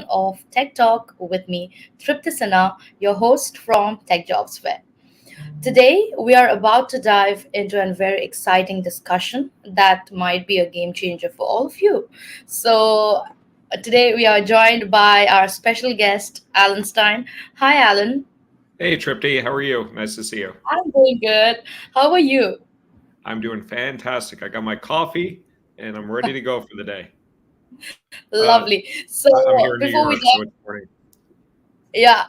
of Tech Talk with me, Tripti Sinha, your host from Tech Jobs Fair. Today, we are about to dive into a very exciting discussion that might be a game changer for all of you. Today we are joined by our special guest, Alan Stein. Hi, Alan. Hey Tripty, how are you? Nice to see you. I'm doing good. How are you? I'm doing fantastic. I got my coffee and I'm ready to go for the day. Uh, Lovely. I'm here in New Before we York, so dive, it's morning. yeah,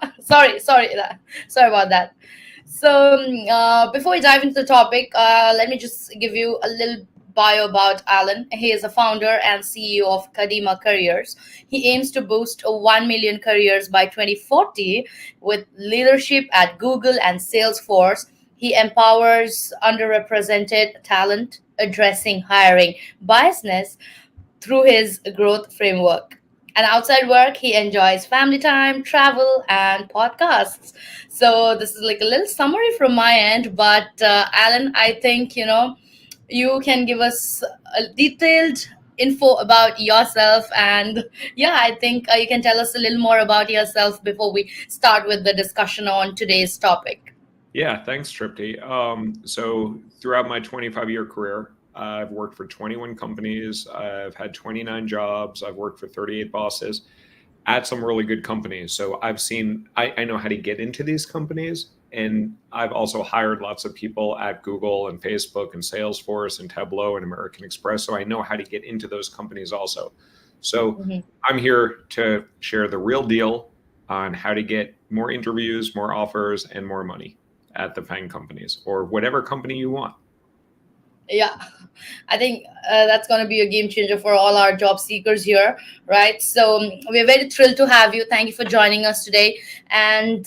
sorry about that. Before we dive into the topic, let me just give you a little bio about Alan. He is a founder and CEO of Kadima Careers. He aims to boost 1 million careers by 2040 with leadership at Google and Salesforce. He empowers underrepresented talent, addressing hiring biasness through his growth framework. And outside work, he enjoys family time, travel, and podcasts. So, this is like a little summary from my end. But, Alan, I think, you can give us a detailed info about yourself. And yeah, I think you can tell us a little more about yourself before we start with the discussion on today's topic. Yeah, thanks, Tripty. So throughout my 25-year career, I've worked for 21 companies. I've had 29 jobs. I've worked for 38 bosses at some really good companies. So I know how to get into these companies. And I've also hired lots of people at Google and Facebook and Salesforce and Tableau and American Express. So I know how to get into those companies also. So Mhm. I'm here to share the real deal on how to get more interviews, more offers, and more money at the FAANG companies or whatever company you want. Yeah, I think that's going to be a game changer for all our job seekers here, right? We're very thrilled to have you. Thank you for joining us today. And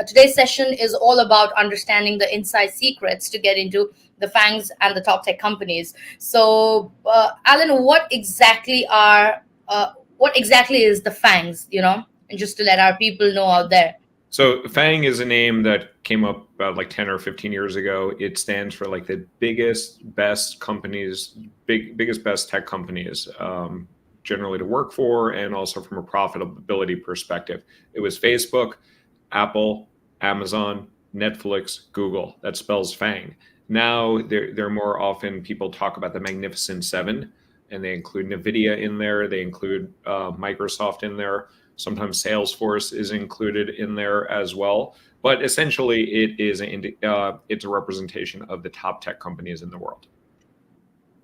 today's session is all about understanding the inside secrets to get into the FANGs and the top tech companies. Alan, what exactly is the FANGs? And just to let our people know out there. So FANG is a name that came up about like 10 or 15 years ago. It stands for like the biggest, best companies, biggest, best tech companies, generally to work for, and also from a profitability perspective. It was Facebook, Apple, Amazon, Netflix, Google. That spells FANG. Now they're more often people talk about the Magnificent Seven, and they include NVIDIA in there. They include Microsoft in there. Sometimes Salesforce is included in there as well. But essentially, it's a representation of the top tech companies in the world.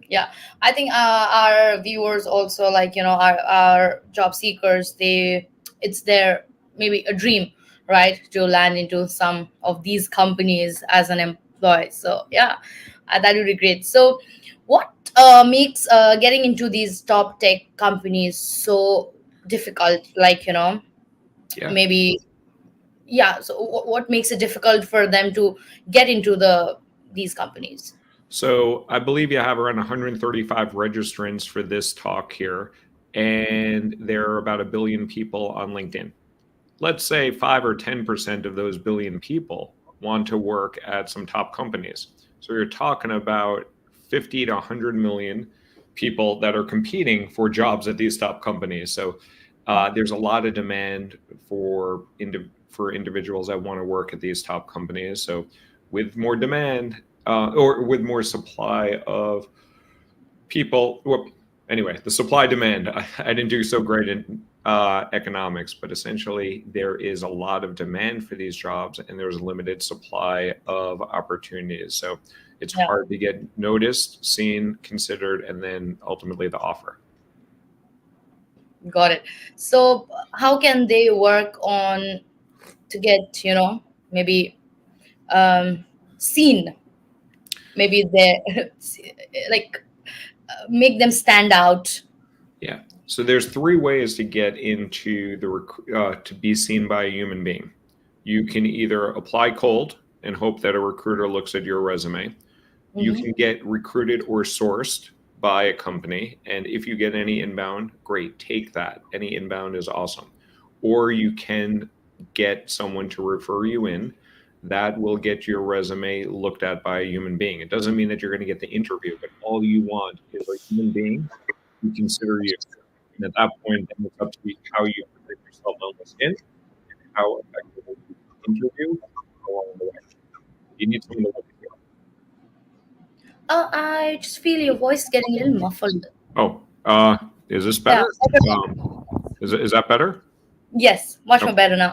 Yeah, I think our viewers also, like, our job seekers, it's their maybe a dream, right, to land into some of these companies as an employee. So yeah, that would be great. So what makes getting into these top tech companies so difficult, like, Yeah. maybe, yeah, so what makes it difficult for them to get into these companies? So I believe you have around 135 registrants for this talk here, and there are about a billion people on LinkedIn. Let's say 5 or 10% of those billion people want to work at some top companies. So you're talking about 50 to 100 million people that are competing for jobs at these top companies. So there's a lot of demand for individuals that want to work at these top companies. So with more demand or with more supply of people, well, anyway, the supply demand. I didn't do so great in economics, but essentially there is a lot of demand for these jobs and there's a limited supply of opportunities. So it's Yeah. hard to get noticed, seen, considered, and then ultimately the offer. Got it. So, how can they work on to get, maybe um, seen? Maybe they like make them stand out. Yeah. So there's three ways to get into to be seen by a human being. You can either apply cold and hope that a recruiter looks at your resume. You Hmm. can get recruited or sourced by a company. And if you get any inbound, great, take that. Any inbound is awesome. Or you can get someone to refer you in. That will get your resume looked at by a human being. It doesn't mean that you're going to get the interview, but all you want is a human being who consider you. And at that point, then it's up to you how you of LinkedIn, how effectively you interview along the way. You need someone to look at you. I just feel your voice getting a little muffled. Oh, is this Yeah. better? Is that better? Yes, much more Okay. better now.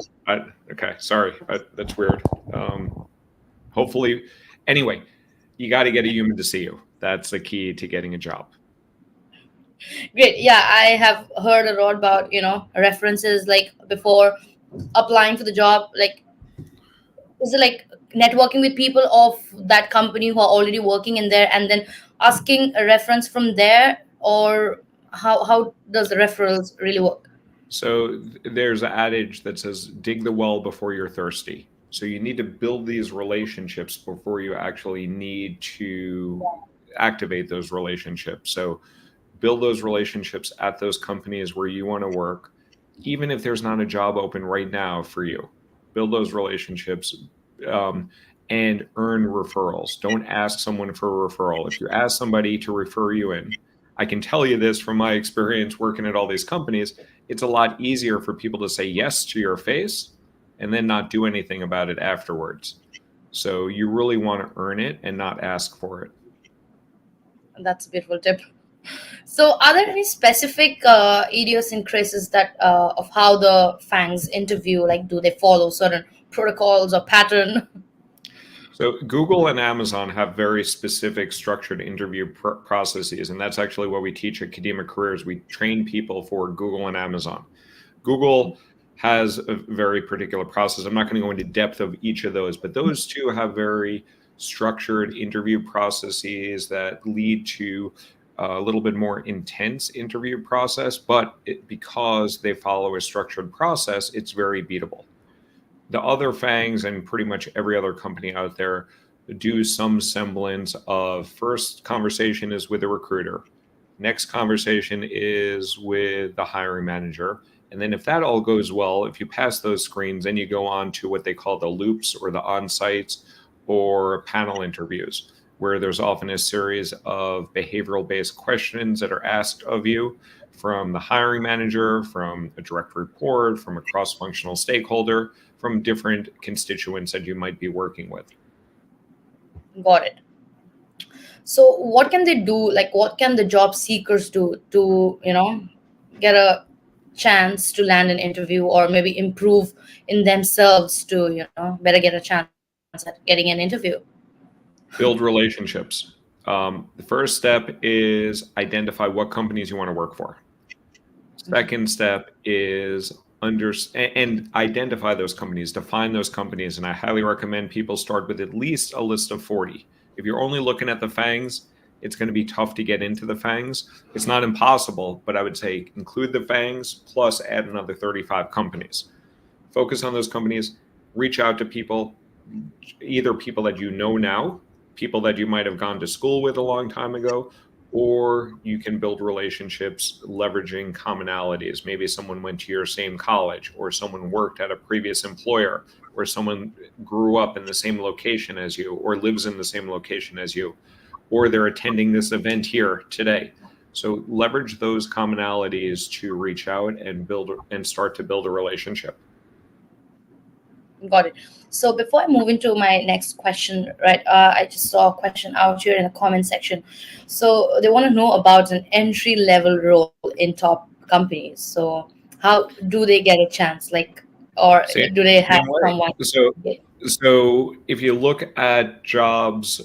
Okay. Sorry. That's weird. Hopefully, anyway, you got to get a human to see you. That's the key to getting a job. Great. Yeah, I have heard a lot about, references like before applying for the job. Like, is it like networking with people of that company who are already working in there and then asking a reference from there, or how does the referrals really work? So there's an adage that says, dig the well before you're thirsty. So you need to build these relationships before you actually need to activate those relationships. So build those relationships at those companies where you want to work, even if there's not a job open right now for you. Build those relationships, and earn referrals. Don't ask someone for a referral. If you ask somebody to refer you in, I can tell you this from my experience working at all these companies, it's a lot easier for people to say yes to your face and then not do anything about it afterwards. So you really want to earn it and not ask for it. That's a beautiful tip. So, are there any specific idiosyncrasies that of how the FAANGs interview? Like, do they follow certain protocols or pattern? So Google and Amazon have very specific structured interview processes, and that's actually what we teach at Kadima Careers. We train people for Google and Amazon. Google has a very particular process. I'm not going to go into depth of each of those, but those two have very structured interview processes that lead to a little bit more intense interview process, but because they follow a structured process, it's very beatable. The other FAANGs and pretty much every other company out there do some semblance of first conversation is with a recruiter. Next conversation is with the hiring manager. And then if that all goes well, if you pass those screens, then you go on to what they call the loops or the on-sites or panel interviews, where there's often a series of behavioral based questions that are asked of you from the hiring manager, from a direct report, from a cross-functional stakeholder, from different constituents that you might be working with. Got it. So, what can they do? Like, what can the job seekers do to, get a chance to land an interview, or maybe improve in themselves to, better get a chance at getting an interview? Build relationships. The first step is identify what companies you want to work for. Second step is and identify those companies, define those companies. And I highly recommend people start with at least a list of 40. If you're only looking at the FAANGs, it's going to be tough to get into the FAANGs. It's not impossible, but I would say include the FAANGs plus add another 35 companies. Focus on those companies, reach out to people, either people that you know now, people that you might have gone to school with a long time ago, or you can build relationships leveraging commonalities. Maybe someone went to your same college, or someone worked at a previous employer, or someone grew up in the same location as you, or lives in the same location as you, or they're attending this event here today. So leverage those commonalities to reach out and build and start to build a relationship. Got it. So before I move into my next question, right, I just saw a question out here in the comment section. So they want to know about an entry level role in top companies. So how do they get a chance? Like, or Same, do they have same way. someone? So if you look at jobs,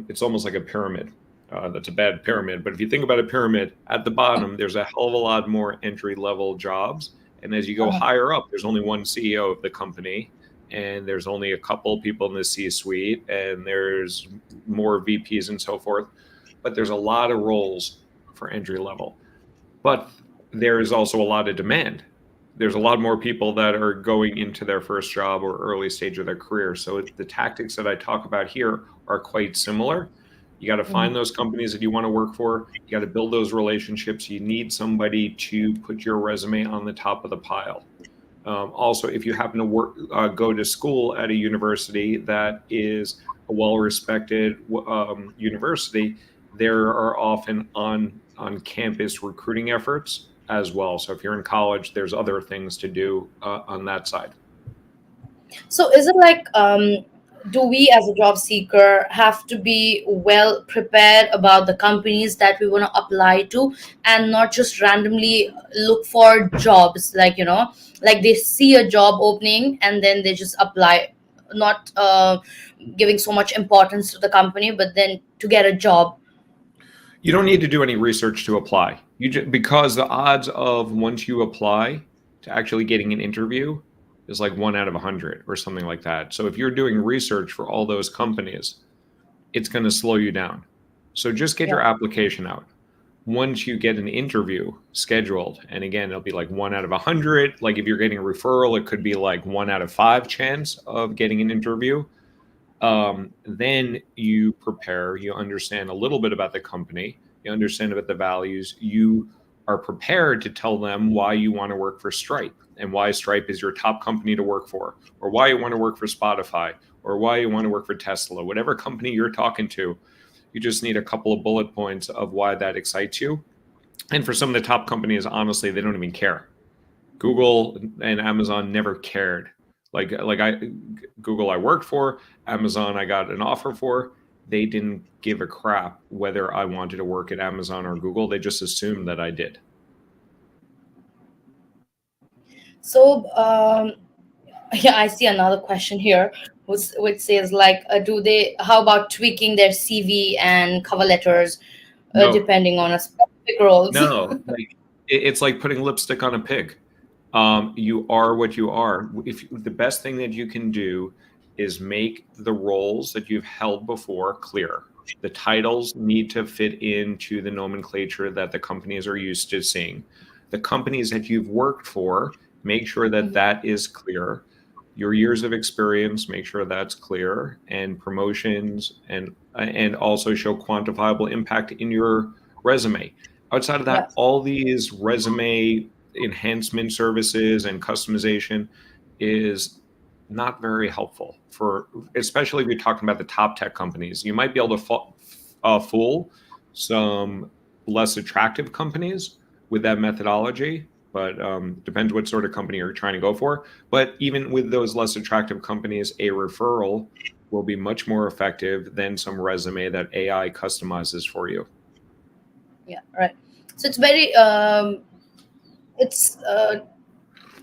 it's almost like a pyramid. That's a bad pyramid, but if you think about a pyramid, at the bottom, there's a hell of a lot more entry level jobs. And as you go Uh-huh. higher up, there's only one CEO of the company, and there's only a couple people in the C-suite, and there's more VPs and so forth. But there's a lot of roles for entry level. But there is also a lot of demand. There's a lot more people that are going into their first job or early stage of their career. So the tactics that I talk about here are quite similar. You got to find those companies that you want to work for. You got to build those relationships. You need somebody to put your resume on the top of the pile. Also, if you happen to go to school at a university that is a well-respected university, there are often on campus recruiting efforts as well. So if you're in college, there's other things to do on that side. So is it like, do we as a job seeker have to be well prepared about the companies that we want to apply to, and not just randomly look for jobs, like, like they see a job opening and then they just apply, not giving so much importance to the company, but then to get a job. You don't need to do any research to apply. Because the odds of once you apply to actually getting an interview is like 1 out of 100 or something like that. So if you're doing research for all those companies, it's going to slow you down. So just get your Yeah. application out. Once you get an interview scheduled, and again, it'll be like 1 out of 100. Like if you're getting a referral, it could be like 1 out of 5 chance of getting an interview. Then you prepare, you understand a little bit about the company, you understand about the values, you are prepared to tell them why you want to work for Stripe and why Stripe is your top company to work for, or why you want to work for Spotify, or why you want to work for Tesla, whatever company you're talking to. You just need a couple of bullet points of why that excites you. And for some of the top companies, honestly, they don't even care. Google and Amazon never cared. Google I worked for, Amazon I got an offer for. They didn't give a crap whether I wanted to work at Amazon or Google. They just assumed that I did. So yeah, I see another question here, which says like, do they? How about tweaking their CV and cover letters, No, depending on a specific roles? no. It's like putting lipstick on a pig. You are what you are. If the best thing that you can do is make the roles that you've held before clear. The titles need to fit into the nomenclature that the companies are used to seeing. The companies that you've worked for, make sure that Mhm. that is clear. Your years of experience, make sure that's clear, and promotions, and also show quantifiable impact in your resume. Outside of Yeah. that, all these resume enhancement services and customization is not very helpful for, especially if you're talking about the top tech companies. You might be able to fool some less attractive companies with that methodology, but depends what sort of company you're trying to go for. But even with those less attractive companies, a referral will be much more effective than some resume that AI customizes for you. Yeah. Right. So it's very it's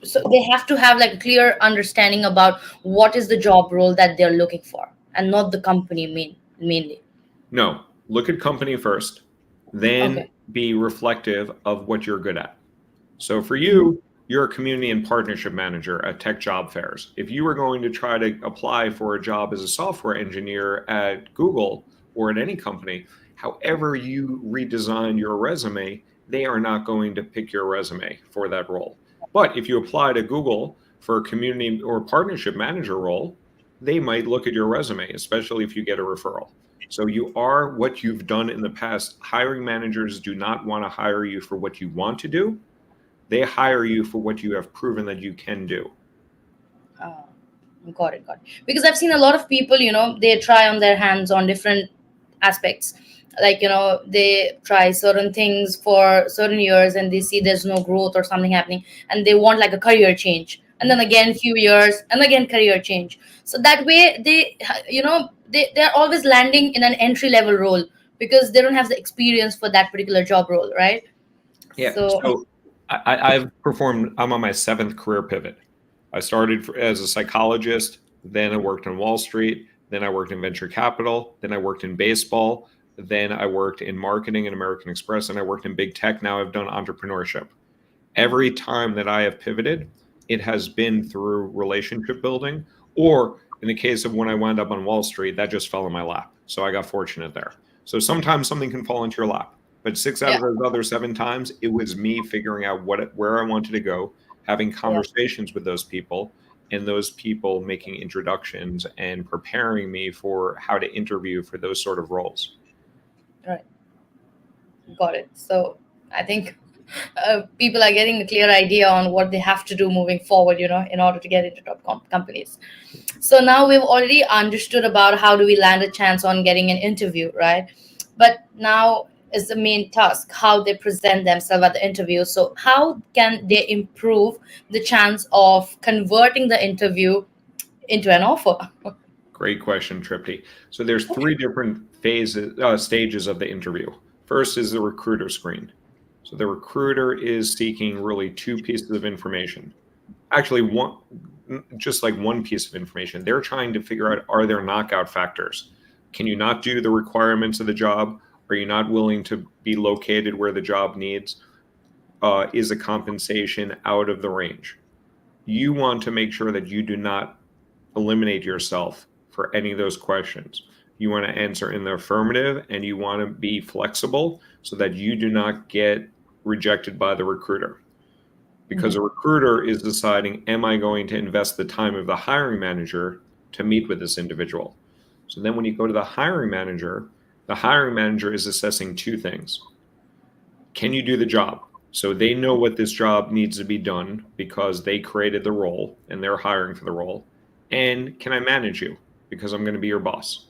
so they have to have like a clear understanding about what is the job role that they're looking for, and not the company mainly. No, look at company first, then Okay. be reflective of what you're good at. So for Mhm. you, you're a community and partnership manager at tech job fairs. If you were going to try to apply for a job as a software engineer at Google or at any company, however you redesign your resume, they are not going to pick your resume for that role. But if you apply to Google for a community or partnership manager role, they might look at your resume, especially if you get a referral. So you are what you've done in the past. Hiring managers do not want to hire you for what you want to do. They hire you for what you have proven that you can do. Uh, got it, got it. Because I've seen a lot of people, they try on their hands on different aspects. Like, they try certain things for certain years and they see there's no growth or something happening, and they want like a career change. And then again, few years, and again, career change. So that way, they're always landing in an entry level role because they don't have the experience for that particular job role, right? Yeah. So, So I've performed, I'm on my 7th career pivot. I started as a psychologist, then I worked on Wall Street, then I worked in venture capital, then I worked in baseball, then I worked in marketing at American Express, and I worked in big tech. Now I've done entrepreneurship. Every time that I have pivoted, it has been through relationship building, or in the case of when I wound up on Wall Street, that just fell in my lap. So I got fortunate there. So sometimes something can fall into your lap, but 6 out of yeah, those other 7 times, it was me figuring out where I wanted to go, having yeah, conversations with those people, and those people making introductions and preparing me for how to interview for those sort of roles. right. Got it. So I think people are getting a clear idea on what they have to do moving forward, in order to get into top companies. So now we've already understood about how do we land a chance on getting an interview, right? But now is the main task, how they present themselves at the interview. So how can they improve the chance of converting the interview into an offer? Great question, Tripti. So there's Okay. three different stages of the interview. First is the recruiter screen. So the recruiter is seeking really two pieces of information. Actually, one, just like one piece of information. They're trying to figure out, are there knockout factors? Can you not do the requirements of the job? Are you not willing to be located where the job needs? Is the compensation out of the range? You want to make sure that you do not eliminate yourself for any of those questions. You want to answer in the affirmative, and you want to be flexible so that you do not get rejected by the recruiter. Because a Mhm. recruiter is deciding, am I going to invest the time of the hiring manager to meet with this individual? So then when you go to the hiring manager is assessing two things. Can you do the job? So they know what this job needs to be done because they created the role and they're hiring for the role. And can I manage you? Because I'm going to be your boss.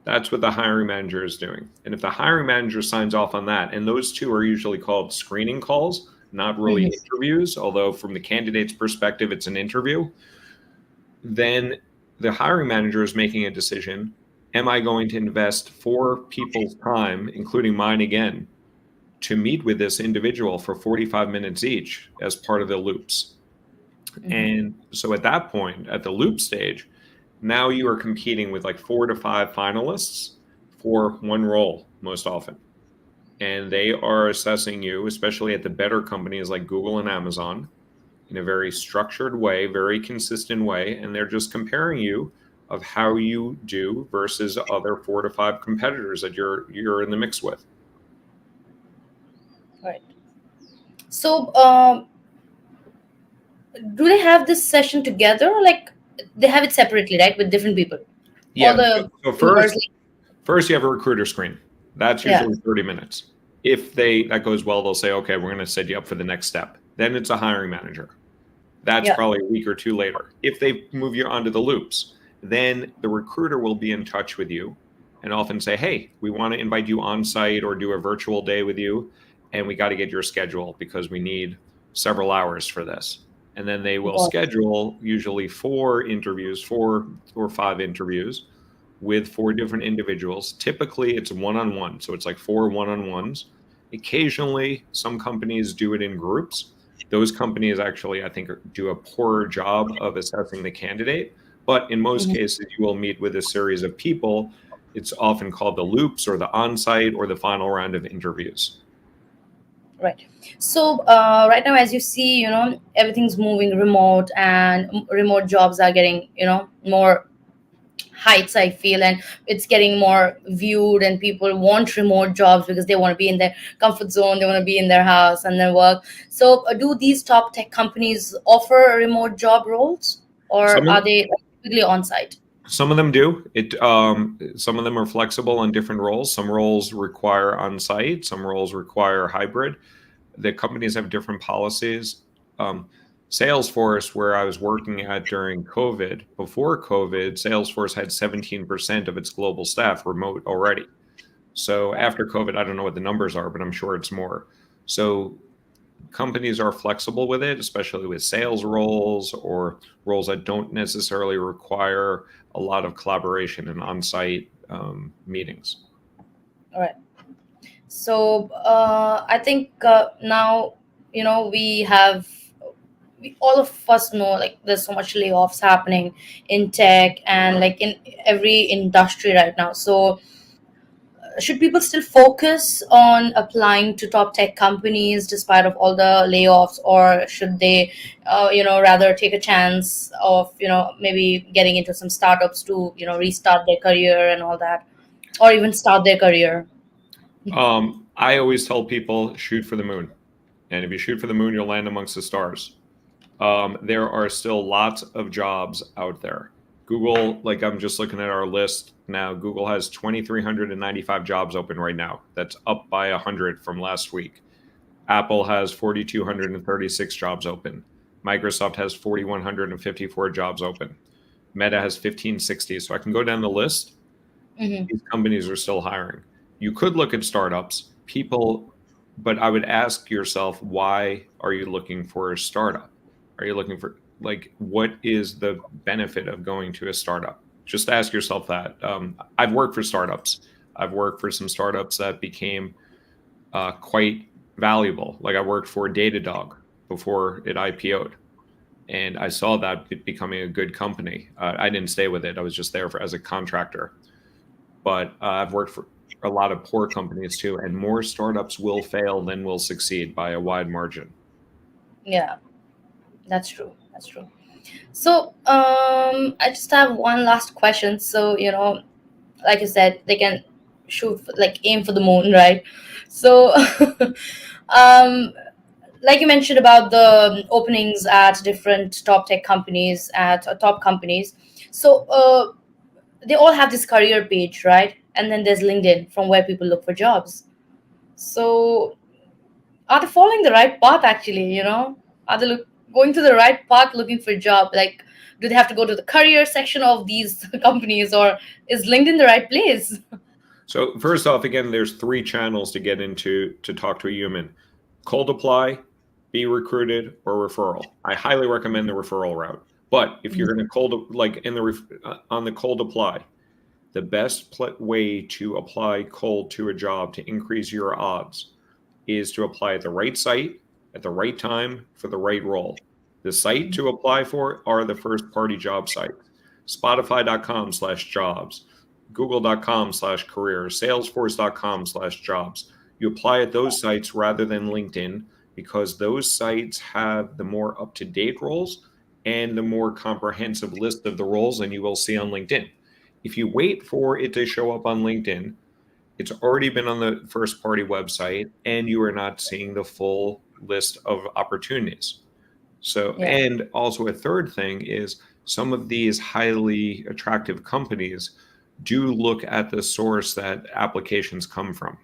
That's what the hiring manager is doing. And if the hiring manager signs off on that, and those two are usually called screening calls, not really Mhm. interviews, although from the candidate's perspective, it's an interview, then the hiring manager is making a decision. Am I going to invest four people's time, including mine again, to meet with this individual for 45 minutes each as part of the loops? Mhm. And so at that point, at the loop stage, now you are competing with like 4 to 5 finalists for one role most often. And they are assessing you, especially at the better companies like Google and Amazon, in a very structured way, very consistent way. And they're just comparing you of how you do versus other 4 to 5 competitors that you're in the mix with. Right. So, do they have this session together, or like they have it separately, right, with different people? All Yeah. So, the so universe, first, first you have a recruiter screen. That's yeah, usually 30 minutes. If that goes well, they'll say, okay, we're going to set you up for the next step. Then it's a hiring manager. That's yeah, probably a week or two later. If they move you onto the loops, then the recruiter will be in touch with you and often say, hey, we want to invite you on site or do a virtual day with you. And we got to get your schedule because we need several hours for this. And then they will got it. schedule usually 4 interviews, 4 or 5 interviews with 4 different individuals. Typically, it's one on one. So it's like 4 one-on-ones. Occasionally, some companies do it in groups. Those companies actually, I think, do a poorer job of assessing the candidate. But in most Mhm. cases, you will meet with a series of people. It's often called the loops or the on site or the final round of interviews. Right. So, right now, as you see, everything's moving remote, and remote jobs are getting, more heights, I feel, and it's getting more viewed, and people want remote jobs because they want to be in their comfort zone, they want to be in their house and then work. So, do these top tech companies offer remote job roles, or Some of, are they typically on site? some of them do. Some of them are flexible on different roles. Some roles require on site. Some roles require hybrid. The companies have different policies. Um, Salesforce, where I was working at during COVID, before COVID, Salesforce had 17% of its global staff remote already. So Right. after COVID, I don't know what the numbers are, but I'm sure it's more. So companies are flexible with it, especially with sales roles or roles that don't necessarily require a lot of collaboration and on site meetings. All right. So, I think now, we have, all of us know, like there's so much layoffs happening in tech and like in every industry right now. So, should people still focus on applying to top tech companies despite of all the layoffs, or should they, rather take a chance of, maybe getting into some startups to, restart their career and all that, or even start their career? I always tell people shoot for the moon. And if you shoot for the moon, you'll land amongst the stars. There are still lots of jobs out there. Google, like I'm just looking at our list now, Google has 2,395 jobs open right now. That's up by 100 from last week. Apple has 4,236 jobs open. Microsoft has 4,154 jobs open. Meta has 1,560. So I can go down the list. Hmm. These companies are still hiring. You could look at startups. people, but I would ask yourself, why are you looking for a startup? Are you looking for, like, what is the benefit of going to a startup? Just ask yourself that. I've worked for startups. I've worked for some startups that became quite valuable. Like I worked for Datadog before it IPO'd, and I saw that becoming a good company. I didn't stay with it. I was just there as a contractor. But I've worked for a lot of poor companies too, and more startups will fail than will succeed by a wide margin. Yeah, that's true. That's true. So, I just have one last question. So, like you said, they can shoot, like aim for the moon, right? So, um, like you mentioned about the openings at different top tech companies, at top companies. So, they all have this career page, right? And then there's LinkedIn, from where people look for jobs. So, are they following the right path? Actually, are they going to the right path looking for a job? Like, do they have to go to the career section of these companies, or is LinkedIn the right place? So first off, again, there's three channels to get into to talk to a human: cold apply, be recruited, or referral. I highly recommend the referral route. But if you're going to on the cold apply, the best way to apply cold to a job to increase your odds is to apply at the right site at the right time for the right role. The site to apply for are the first party job sites: Spotify.com/jobs, Google.com/careers, Salesforce.com/jobs. You apply at those sites rather than LinkedIn, because those sites have the more up to date roles and the more comprehensive list of the roles than you will see on LinkedIn. If you wait for it to show up on LinkedIn, it's already been on the first party website and you are not seeing the full list of opportunities. So, Yeah, and also a third thing is, some of these highly attractive companies do look at the source that applications come from.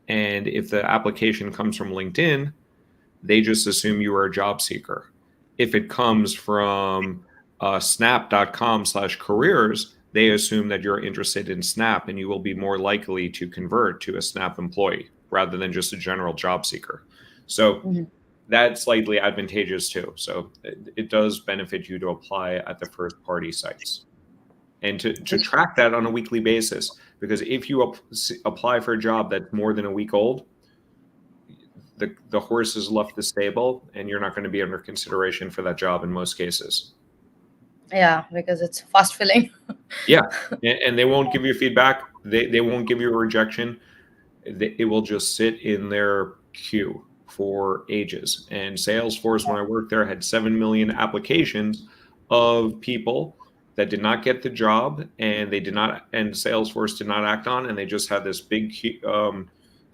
And if the application comes from LinkedIn, they just assume you are a job seeker. If it comes from snap.com/careers, they assume that you're interested in Snap and you will be more likely to convert to a Snap employee rather than just a general job seeker. So mhm. that's slightly advantageous too. So it does benefit you to apply at the first party sites and to track that on a weekly basis. Because if you apply for a job that's more than a week old, the horse has left the stable and you're not going to be under consideration for that job in most cases. Yeah, because it's fast filling. Yeah. And they won't give you feedback. They won't give you a rejection. It will just sit in their queue for ages. And Salesforce, when I worked there, had 7 million applications of people that did not get the job, and Salesforce did not act on, and they just had this big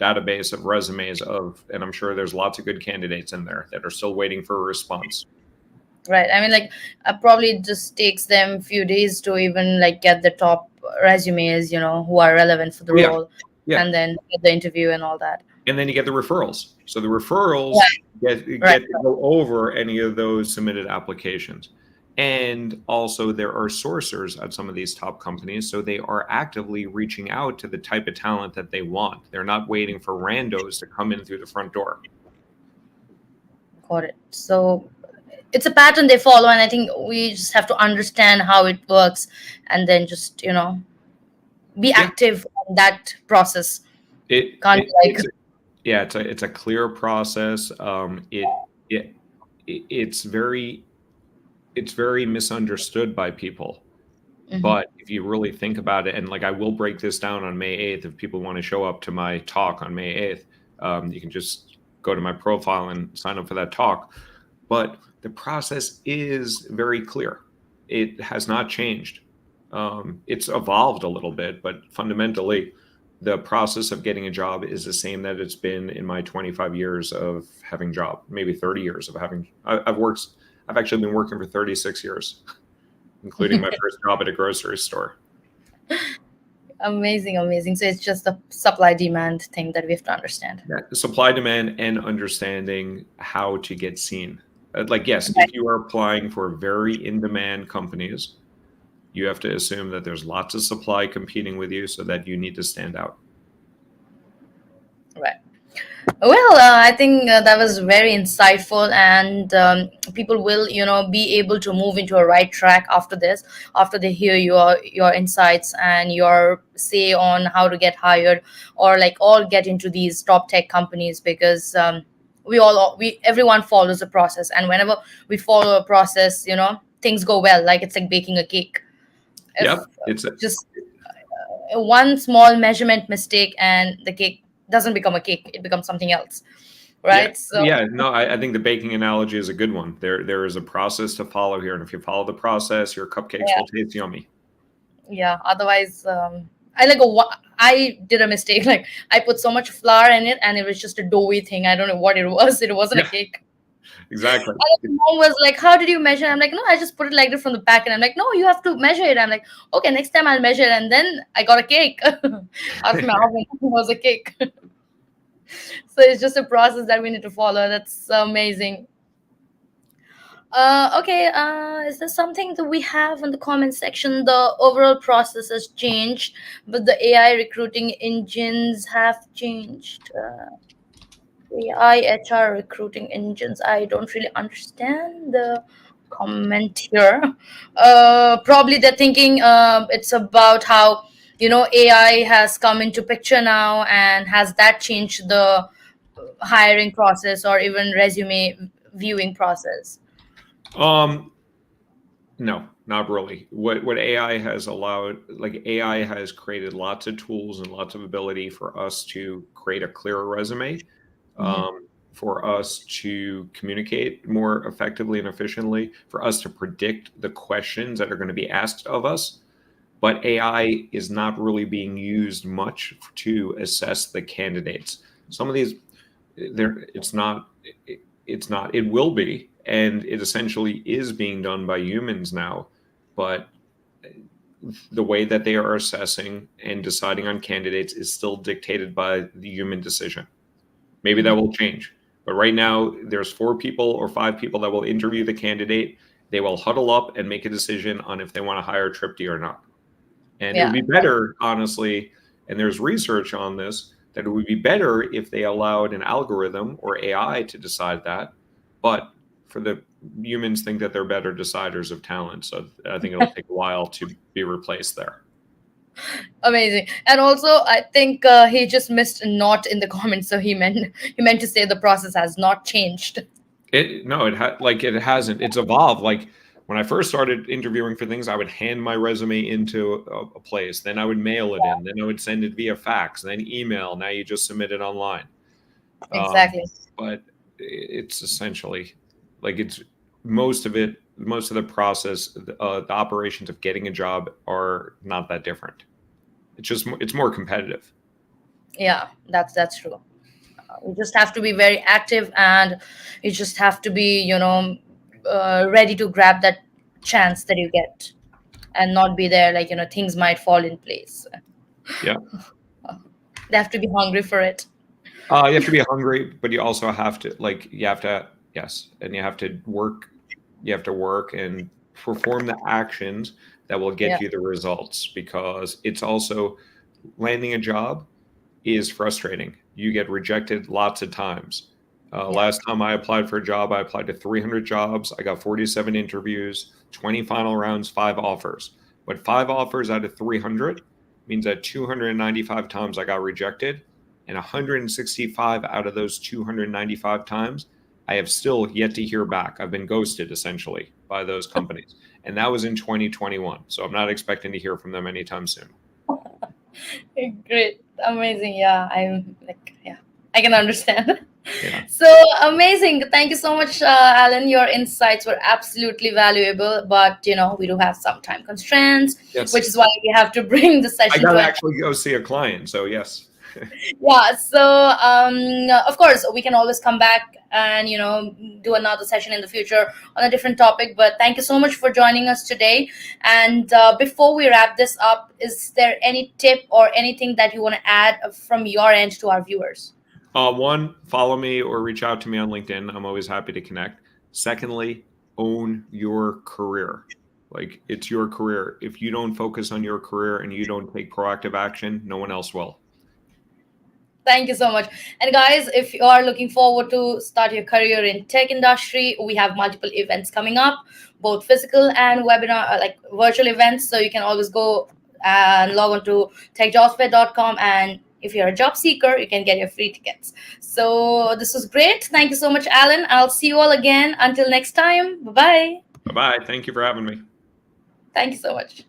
database of resumes and I'm sure there's lots of good candidates in there that are still waiting for a response. Right. I mean, like, probably it just takes them a few days to even like get the top resumes, who are relevant for the Oh, yeah. role, Yeah. and then get the interview and all that. And then you get the referrals. So the Yeah. referrals get Right. to go over any of those submitted applications. And also there are sourcers at some of these top companies. So they are actively reaching out to the type of talent that they want. They're not waiting for randos to come in through the front door. Got it. So it's a pattern they follow, and I think we just have to understand how it works, and then just be Yeah. active in that process. It, Can't it be like, it's yeah, it's a clear process. It's very misunderstood by people. Mhm. But if you really think about it, and like I will break this down on May 8th, if people want to show up to my talk on May 8th, you can just go to my profile and sign up for that talk. But the process is very clear. It has not changed. It's evolved a little bit, but fundamentally, the process of getting a job is the same that it's been in my 25 years of having job, maybe 30 years of having. I've actually been working for 36 years, including my first job at a grocery store. amazing, amazing. So it's just the supply demand thing that we have to understand. Yeah. Supply, demand, and understanding how to get seen. Like, yes, Right. if you are applying for very in demand companies, you have to assume that there's lots of supply competing with you, so that you need to stand out. Right. Well, I think that was very insightful, and people will, be able to move into a right track after this, after they hear your insights and your say on how to get hired, or like all get into these top tech companies, because we everyone follows a process, and whenever we follow a process, things go well. Like it's like baking a cake. If Yep. It's just one small measurement mistake and the cake doesn't become a cake, it becomes something else, Yeah, right? So yeah. No, I think the baking analogy is a good one. There is a process to follow here, and if you follow the process, your cupcakes yeah, will taste yummy. yeah, otherwise I did a mistake. Like I put so much flour in it and it was just a doughy thing. I don't know what it was. It wasn't a Yeah, cake. exactly. And my mom was like, how did you measure? I'm like, no, I just put it like this from the pack. And I'm like, no, you have to measure it. I'm like, okay, next time I'll measure. And then I got a cake out of my oven. It was a cake. So it's just a process that we need to follow. That's amazing. Okay, is there something that we have in the comment section? The overall process has changed, but the AI recruiting engines have changed. AI HR recruiting engines. I don't really understand the comment here. Probably they're thinking it's about how AI has come into picture now, and has that changed the hiring process or even resume viewing process? Um, no, not really. What AI has allowed, like AI has created lots of tools and lots of ability for us to create a clearer resume, Mhm. for us to communicate more effectively and efficiently, for us to predict the questions that are going to be asked of us. But AI is not really being used much to assess the candidates. Some of these, there, it's not. It will be, and it essentially is being done by humans now. But the way that they are assessing and deciding on candidates is still dictated by the human decision. Maybe that Mhm. will change. But right now, there's 4 people or 5 people that will interview the candidate. They will huddle up and make a decision on if they want to hire Tripti or not. And it would Yeah. be better, honestly, and there's research on this, that it would be better if they allowed an algorithm or AI to decide that. But for the humans think that they're better deciders of talent. So I think it'll take a while to be replaced there. Amazing. And also, I think he just missed a not in the comments, so he meant to say the process has not changed. It no, it hasn't. It's evolved. Like when I first started interviewing for things, I would hand my resume into a place, then I would mail it in, then I would send it via fax, then email. Now you just submit it online. Um, Exactly. but it's essentially like it's most of it, most of the process, the operations of getting a job are not that different. It's just it's more competitive. Yeah, that's true. You just have to be very active, and you just have to be, ready to grab that chance that you get, and not be there like things might fall in place. Yeah. They have to be hungry for it. You have to be hungry, but you also have to you have to, yes, and you have to work. You have to work and perform the actions that will Yeah, get you the results, because it's also landing a job is frustrating. You get rejected lots of times. yeah, Last time I applied for a job, I applied to 300 jobs. I got 47 interviews, 20 final rounds, 5 offers. But 5 offers out of 300 means that 295 times I got rejected, and 165 out of those 295 times, I have still yet to hear back. I've been ghosted essentially by those companies. And that was in 2021. So I'm not expecting to hear from them anytime soon. great, amazing. Yeah, I'm like, yeah, I can understand. Yeah. So amazing. Thank you so much, Alan. Your insights were absolutely valuable, but we do have some time constraints, which Yes. is why we have to bring the I session got to to an actually go see a client. So yes. yeah. So of course we can always come back and do another session in the future on a different topic. But thank you so much for joining us today. And before we wrap this up, is there any tip or anything that you want to add from your end to our viewers? One, follow me or reach out to me on LinkedIn. I'm always happy to connect. Secondly, own your career. Like it's your career. If you don't focus on your career and you don't take proactive action, no one else will. Thank you so much. And guys, if you are looking forward to start your career in tech industry, we have multiple events coming up, both physical and webinar, like virtual events. So you can always go and log on to techjobsfair.com, and if you're a job seeker, you can get your free tickets. So this was great. Thank you so much, Alan. I'll see you all again. Until next time. Bye-bye. Bye-bye. Thank you for having me. Thank you so much.